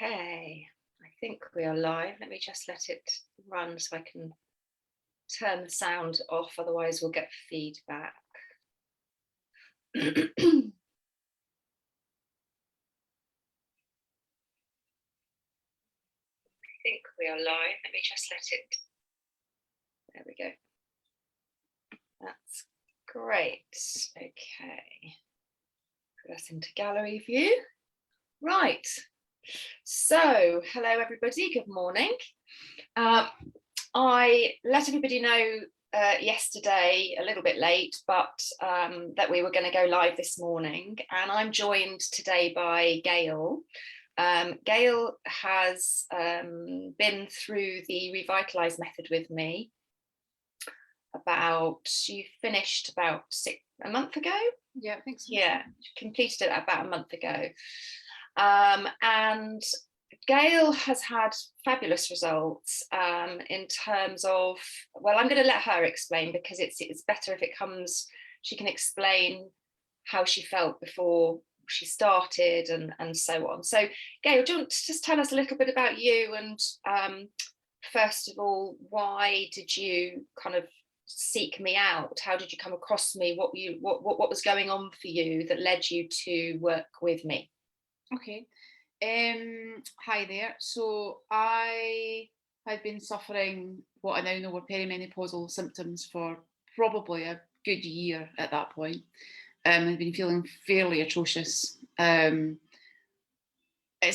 Okay, I think we are live. Let me just let it run so I can turn the sound off, otherwise we'll get feedback. I think we are live. Let me just let it. There we go. That's great. Okay. Put us into gallery view. Right. So, hello everybody. Good morning. I let everybody know yesterday, a little bit late, but that we were going to go live this morning, and I'm joined today by Gail. Gail has been through the Revitalise Method with me. You finished about a month ago? Yeah, I think so. Yeah, completed it about a month ago. And Gail has had fabulous results in terms of, well, I'm going to let her explain, because it's better if it comes, she can explain how she felt before she started and so on. So Gail, do you want to just tell us a little bit about you, and first of all, why did you kind of seek me out? How did you come across me? What was going on for you that led you to work with me? Okay. Hi there. So I had been suffering what I now know were perimenopausal symptoms for probably a good year at that point. I'd been feeling fairly atrocious. It's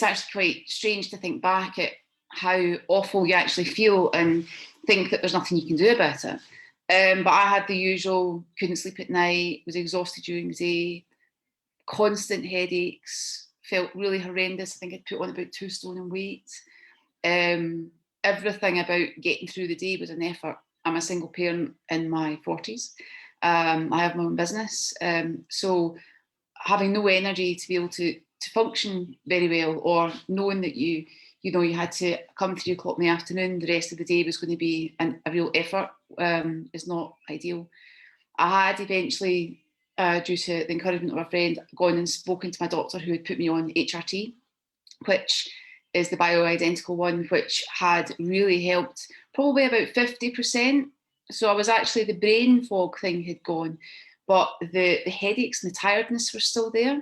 actually quite strange to think back at how awful you actually feel and think that there's nothing you can do about it. But I had the usual, couldn't sleep at night, was exhausted during the day, constant headaches, felt really horrendous. I think I'd put on about 2 stone in weight. Everything about getting through the day was an effort. I'm a single parent in my 40s. I have my own business. So having no energy to be able to function very well, or knowing that you had to come 3 o'clock in the afternoon, the rest of the day was going to be a real effort, is not ideal. I had eventually, due to the encouragement of a friend, gone and spoken to my doctor, who had put me on HRT, which is the bioidentical one, which had really helped probably about 50%. So I was actually, the brain fog thing had gone, but the headaches and the tiredness were still there.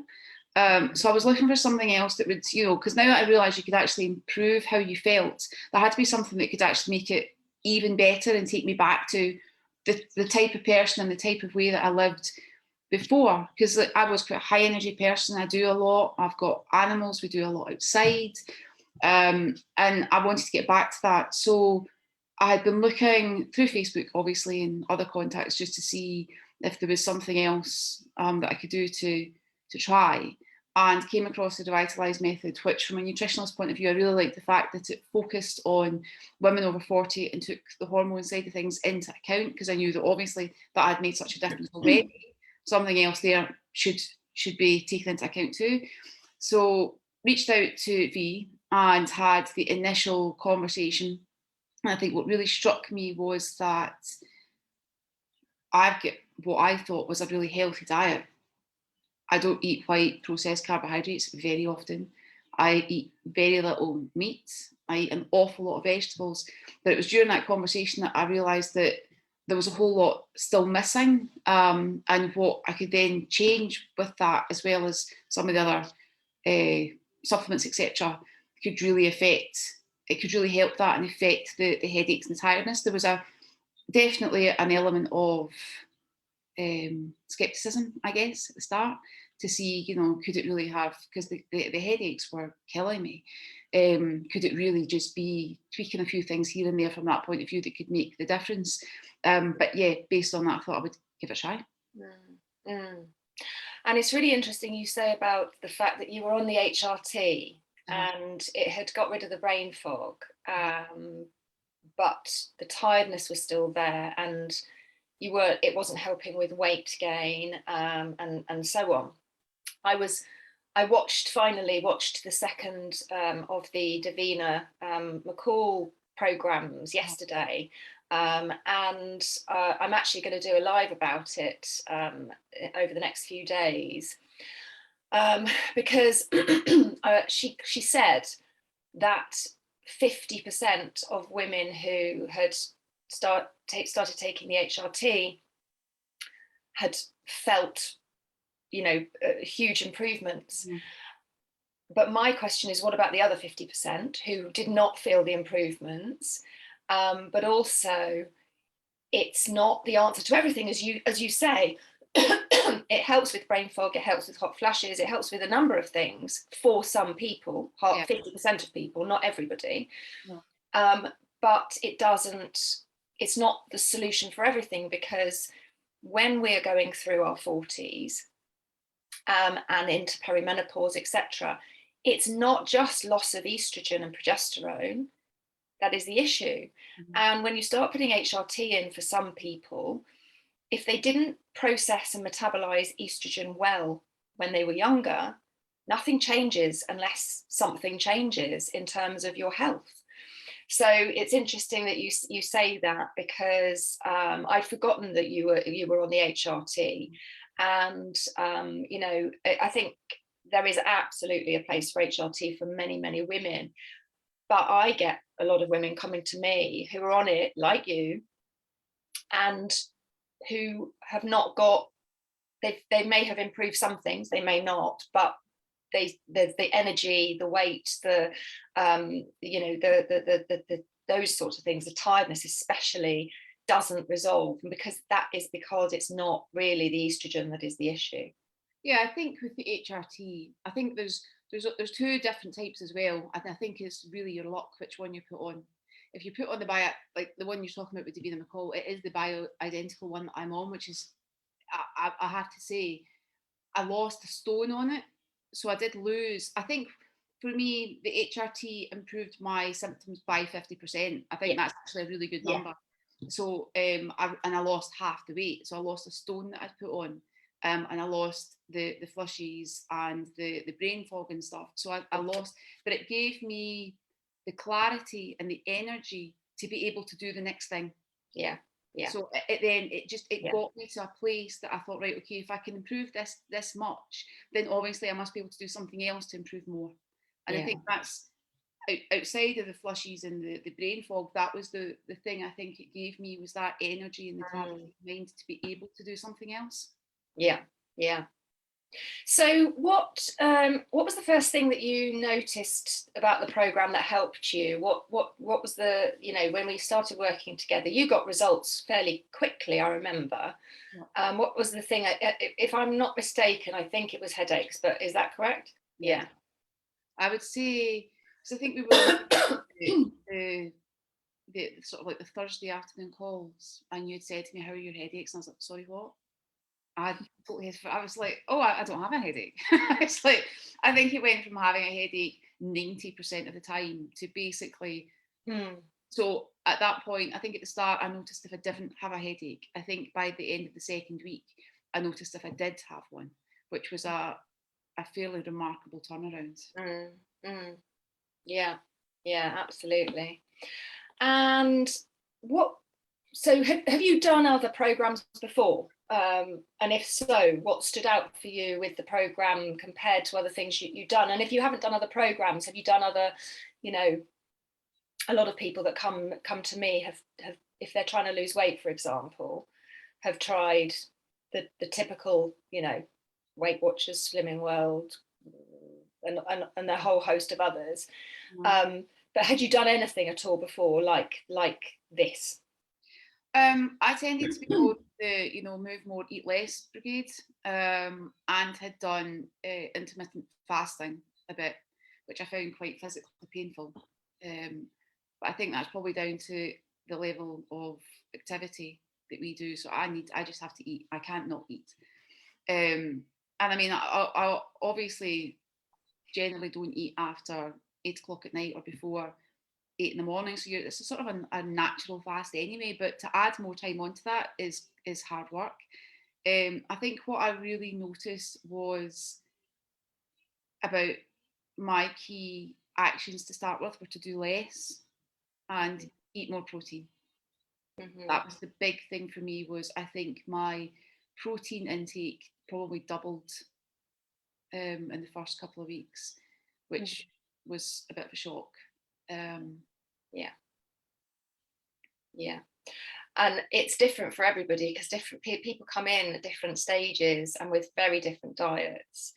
So I was looking for something else that would, because now that I realised you could actually improve how you felt, there had to be something that could actually make it even better and take me back to the type of person and the type of way that I lived before, because I was quite a high energy person. I do a lot. I've got animals. We do a lot outside. And I wanted to get back to that. So I had been looking through Facebook, obviously, and other contacts, just to see if there was something else that I could do to try, and came across the Revitalise Method, which from a nutritionalist point of view, I really liked the fact that it focused on women over 40 and took the hormone side of things into account, because I knew that obviously that had made such a difference already. Something else there should be taken into account too. So reached out to V and had the initial conversation. And I think what really struck me was that I've got what I thought was a really healthy diet. I don't eat white processed carbohydrates very often. I eat very little meat. I eat an awful lot of vegetables. But it was during that conversation that I realised that there was a whole lot still missing, and what I could then change with that, as well as some of the other supplements, etc., could really help that and affect the headaches and the tiredness. There was definitely an element of skepticism, I guess, at the start, to see, could it really have, because the headaches were killing me, could it really just be tweaking a few things here and there from that point of view that could make the difference? But yeah, based on that, I thought I would give it a try. And it's really interesting you say about the fact that you were on the HRT and it had got rid of the brain fog, but the tiredness was still there, and it wasn't helping with weight gain, and so on. I finally watched the second of the Davina McCall programs yesterday, and I'm actually going to do a live about it over the next few days, because she said that 50% of women who had started taking the HRT had felt, huge improvements. Mm. But my question is, what about the other 50% who did not feel the improvements? But also, it's not the answer to everything, as you say. It helps with brain fog, it helps with hot flashes, it helps with a number of things for some people, 50% of people, not everybody. No. But it's not the solution for everything, because when we're going through our 40s and into perimenopause, etc., it's not just loss of estrogen and progesterone that is the issue. Mm-hmm. And when you start putting HRT in for some people, if they didn't process and metabolize estrogen well when they were younger, nothing changes unless something changes in terms of your health. So it's interesting that you say that, because I'd forgotten that you were on the HRT, and I think there is absolutely a place for HRT for many, many women. But I get a lot of women coming to me who are on it, like you, and who have not got, they may have improved some things, they may not, but the energy, the weight, the those sorts of things, the tiredness especially, doesn't resolve, and because it's not really the estrogen that is the issue. Yeah, I think with the HRT, I think there's two different types as well. And I think it's really your luck which one you put on. If you put on like the one you're talking about with Davina McCall, it is the bio-identical one that I'm on, which is, I have to say, I lost a stone on it. So I did lose, I think for me, the HRT improved my symptoms by 50%. I think that's actually a really good number. So, I lost half the weight. So I lost a stone that I'd put on. And I lost the flushies and the brain fog and stuff. So I lost, but it gave me the clarity and the energy to be able to do the next thing. Yeah. So it got me to a place that I thought, right, okay, if I can improve this much, then obviously I must be able to do something else to improve more. And I think that's outside of the flushies and the brain fog, that was the thing I think it gave me, was that energy and the clarity of mind to be able to do something else. Yeah. So what was the first thing that you noticed about the program that helped you? What was the, when we started working together, you got results fairly quickly, I remember. What was the thing? If I'm not mistaken, I think it was headaches, but is that correct? Yeah. I would say, because I think we were the sort of like the Thursday afternoon calls, and you'd said to me, how are your headaches? And I was like, sorry, what? I was like, oh, I don't have a headache. It's like, I think it went from having a headache 90% of the time to basically, so at that point, I think at the start, I noticed if I didn't have a headache. I think by the end of the second week, I noticed if I did have one, which was a fairly remarkable turnaround. Yeah, absolutely. And so have you done other programs before? And if so, what stood out for you with the program compared to other things you've done? And if you haven't done other programs, have you done other, a lot of people that come to me have, if they're trying to lose weight, for example, have tried the typical, Weight Watchers, Slimming World, and a whole host of others. But had you done anything at all before, like this? I tended to go the move more, eat less brigade, and had done intermittent fasting a bit, which I found quite physically painful. But I think that's probably down to the level of activity that we do. So I just have to eat. I can't not eat. And I mean, I obviously generally don't eat after 8 o'clock at night or before 8 in the morning, so it's a sort of a natural fast anyway, but to add more time onto that is hard work. I think what I really noticed was about my key actions to start with were to do less and eat more protein. That was the big thing for me. Was I think my protein intake probably doubled in the first couple of weeks, which was a bit of a shock. Yeah. Yeah. And it's different for everybody, because different people come in at different stages and with very different diets.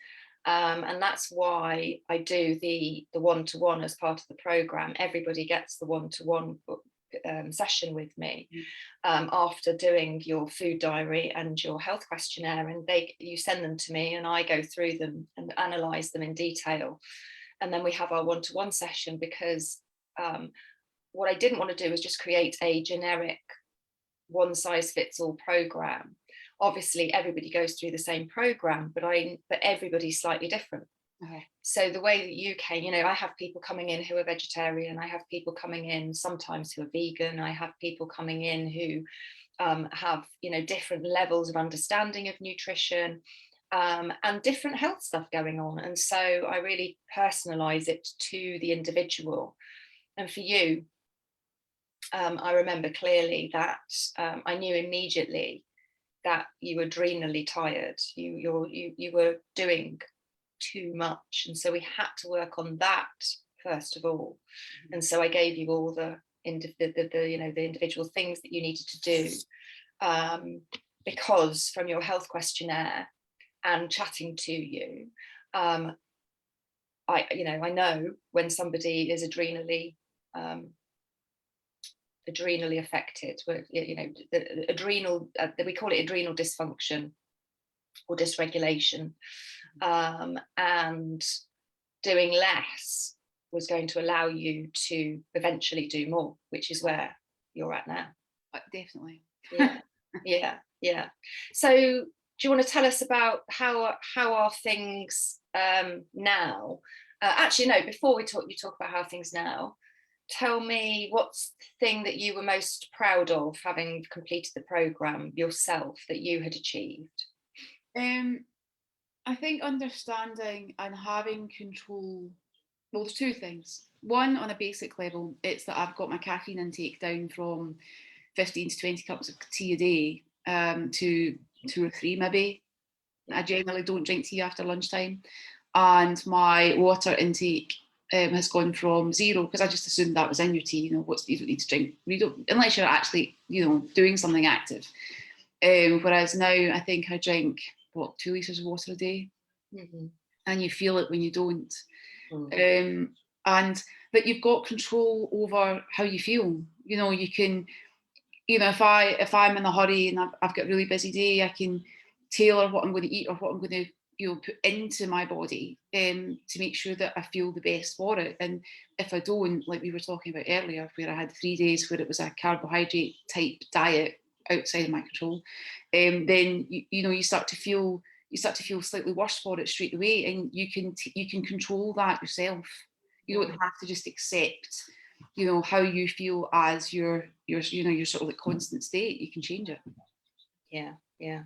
And that's why I do the one-to-one as part of the program. Everybody gets the one-to-one session with me after doing your food diary and your health questionnaire, and you send them to me and I go through them and analyze them in detail. And then we have our one-to-one session, because what I didn't want to do was just create a generic one size fits all program. Obviously everybody goes through the same program, but everybody's slightly different. Okay. So the way that you can, I have people coming in who are vegetarian, I have people coming in sometimes who are vegan, I have people coming in who have different levels of understanding of nutrition, and different health stuff going on. And so I really personalize it to the individual. And for you, I remember clearly that I knew immediately that you were adrenally tired. You were doing too much, and so we had to work on that first of all. And so I gave you all the individual things that you needed to do, because from your health questionnaire and chatting to you, I know when somebody is adrenally affected, with the adrenal, we call it adrenal dysfunction or dysregulation, and doing less was going to allow you to eventually do more, which is where you're at now. Definitely. Yeah. So do you want to tell us about how are things now? Actually, no, before you talk about how things now, tell me what's the thing that you were most proud of having completed the program yourself that you had achieved? I think understanding and having control. Well, there's two things. One, on a basic level, it's that I've got my caffeine intake down from 15 to 20 cups of tea a day to 2 or 3 maybe. I generally don't drink tea after lunchtime. And my water intake has gone from 0, because I just assumed that was in your tea. You don't need to drink. You don't, unless you're actually, doing something active. Whereas now I think I drink 2 litres of water a day, and you feel it when you don't. And that you've got control over how you feel. You can, if I'm in a hurry and I've got a really busy day, I can tailor what I'm going to eat or what I'm going to put into my body to make sure that I feel the best for it. And if I don't, like we were talking about earlier, where I had 3 days where it was a carbohydrate type diet outside of my control, then you start to feel slightly worse for it straight away, and you can control that yourself. You don't have to just accept how you feel as your sort of like constant state. You can change it. Yeah.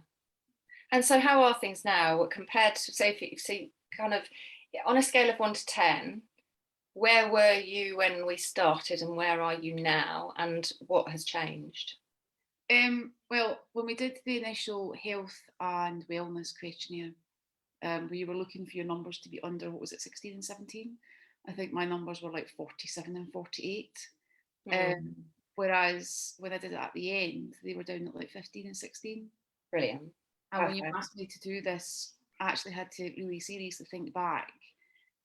And so how are things now compared to, say, if you see kind of on a scale of 1 to 10, where were you when we started and where are you now, and what has changed? Well, when we did the initial health and wellness questionnaire, where you were looking for your numbers to be under, 16 and 17, I think my numbers were like 47 and 48. Whereas when I did it at the end, they were down at like 15 and 16. Brilliant. And when you asked me to do this, I actually had to really seriously think back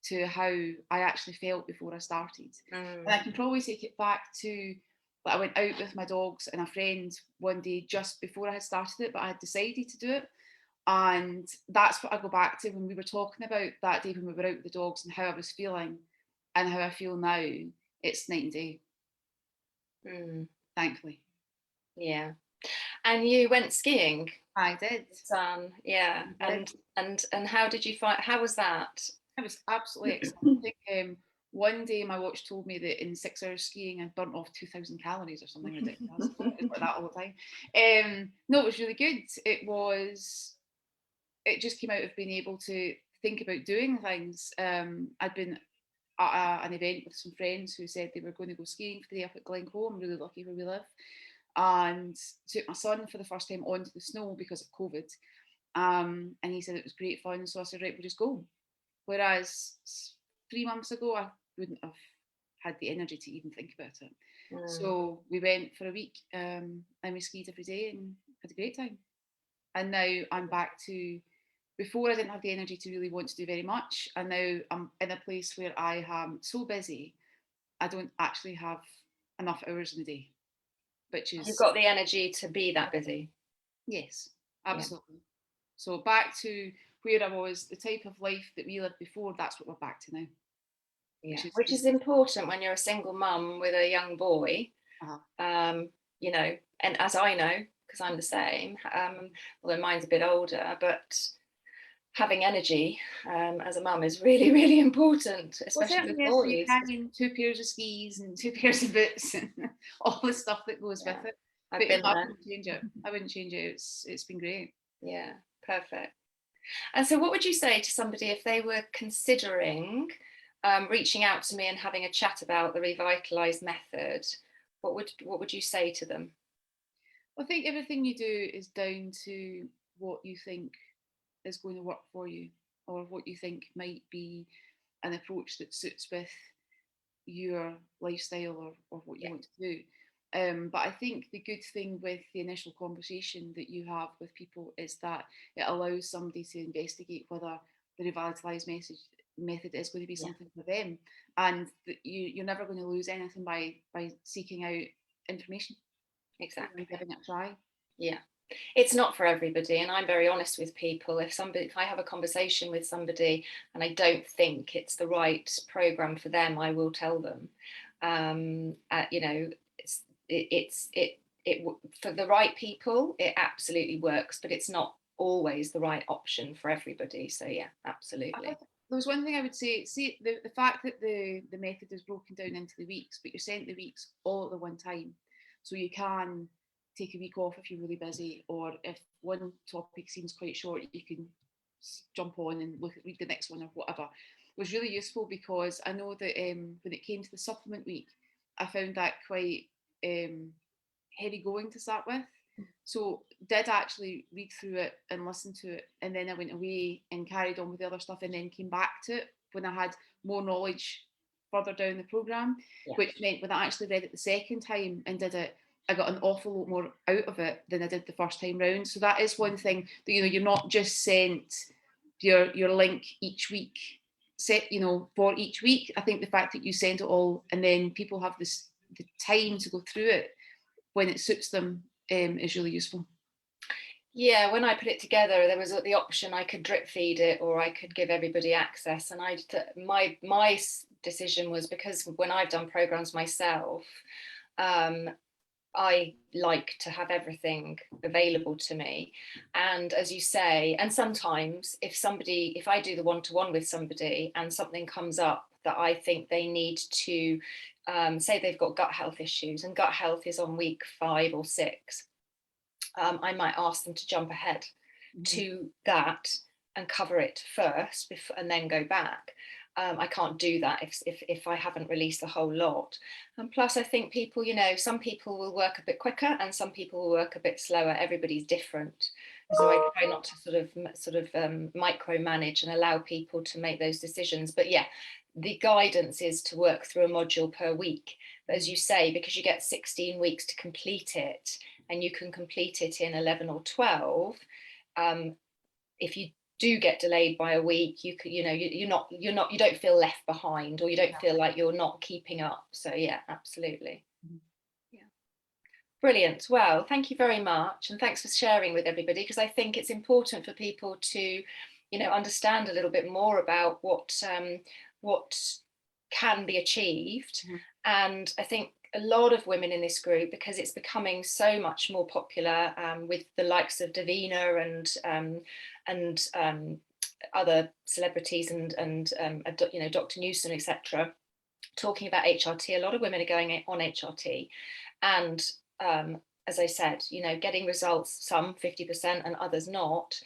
to how I actually felt before I started. And I can probably take it back to, I went out with my dogs and a friend one day just before I had started it, but I had decided to do it. And that's what I go back to when we were talking about that day when we were out with the dogs and how I was feeling and how I feel now. It's night and day. Thankfully. Yeah. And you went skiing? I did. Yeah. And how did you find? How was that? It was absolutely excellent. I think one day my watch told me that in 6 hours skiing I'd burnt off 2,000 calories or something ridiculous. It's like that all the time. No, it was really good. It just came out of being able to think about doing things. I'd been at an event with some friends who said they were going to go skiing for the day up at Glencoe. I'm really lucky where we live. And took my son for the first time onto the snow because of COVID. And he said it was great fun. So I said, right, we'll just go. Whereas 3 months ago, I wouldn't have had the energy to even think about it. Mm. So we went for a week and we skied every day and had a great time. And now I'm back to, before I didn't have the energy to really want to do very much, and now I'm in a place where I am so busy, I don't actually have enough hours in the day, which is... You've got the energy to be that busy. Yes, absolutely. So back to where I was, the type of life that we lived before, that's what we're back to now. Yeah, which is important when you're a single mum with a young boy. You know, and as I know, because I'm the same, although mine's a bit older, but having energy as a mum is really, really important, especially with boys. Carrying 2 pairs of skis and 2 pairs of boots and all the stuff that goes with it. I've been there. I wouldn't change it. I wouldn't change it. It's been great. Yeah, perfect. And so what would you say to somebody if they were considering reaching out to me and having a chat about the Revitalise method? What would you say to them? I think everything you do is down to what you think is going to work for you, or what you think might be an approach that suits with your lifestyle or what you want to do. But I think the good thing with the initial conversation that you have with people is that it allows somebody to investigate whether the Revitalise method is going to be something for them, and that you're never going to lose anything by seeking out information. Exactly. And giving it a try. Yeah. It's not for everybody, and I'm very honest with people. If I have a conversation with somebody and I don't think it's the right program for them, I will tell them. You know, it for the right people, it absolutely works, but it's not always the right option for everybody. So yeah, absolutely. There's one thing I would say. See, the fact that the method is broken down into the weeks, but you're sent the weeks all at the one time, so you can take a week off if you're really busy, or if one topic seems quite short, you can jump on and read the next one or whatever. It was really useful because I know that when it came to the supplement week, I found that quite heavy going to start with. So did actually read through it and listen to it, and then I went away and carried on with the other stuff, and then came back to it when I had more knowledge further down the programme, which meant when I actually read it the second time and did it, I got an awful lot more out of it than I did the first time round. So that is one thing that, you know, you're not just sent your link each week, set, you know, for each week. I think the fact that you send it all and then people have the time to go through it when it suits them is really useful. Yeah, when I put it together, there was the option I could drip feed it or I could give everybody access. And my decision was, because when I've done programs myself, I like to have everything available to me. And as you say, and sometimes if I do the one-to-one with somebody and something comes up that I think they need to, say they've got gut health issues and gut health is on week 5 or 6, I might ask them to jump ahead to that and cover it first and then go back. I can't do that if I haven't released the whole lot. And plus, I think people, you know, some people will work a bit quicker and some people will work a bit slower. Everybody's different. So I try not to sort of micromanage and allow people to make those decisions. But yeah, the guidance is to work through a module per week. But as you say, because you get 16 weeks to complete it, and you can complete it in 11 or 12, if you do get delayed by a week, you don't feel left behind, or you don't feel like you're not keeping up. So yeah, absolutely. Yeah, brilliant. Well, thank you very much, and thanks for sharing with everybody, because I think it's important for people to, you know, understand a little bit more about what can be achieved. And I think a lot of women in this group, because it's becoming so much more popular with the likes of Davina and other celebrities and you know, Dr. Newson, etc., talking about HRT. A lot of women are going on HRT, and as I said, you know, getting results, some 50% and others not.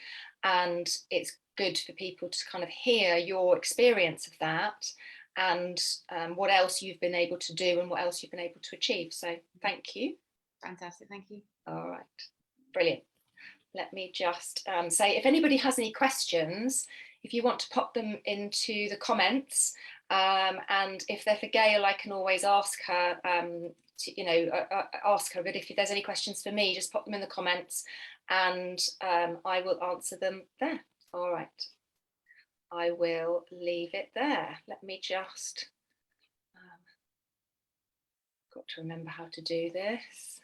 And it's good for people to kind of hear your experience of that, and what else you've been able to do and what else you've been able to achieve. So thank you. Fantastic, thank you. All right, brilliant. Let me just say, if anybody has any questions, if you want to pop them into the comments, And if they're for Gail, I can always ask her, ask her. But if there's any questions for me, just pop them in the comments, and I will answer them there. All right. I will leave it there. Let me just, got to remember how to do this.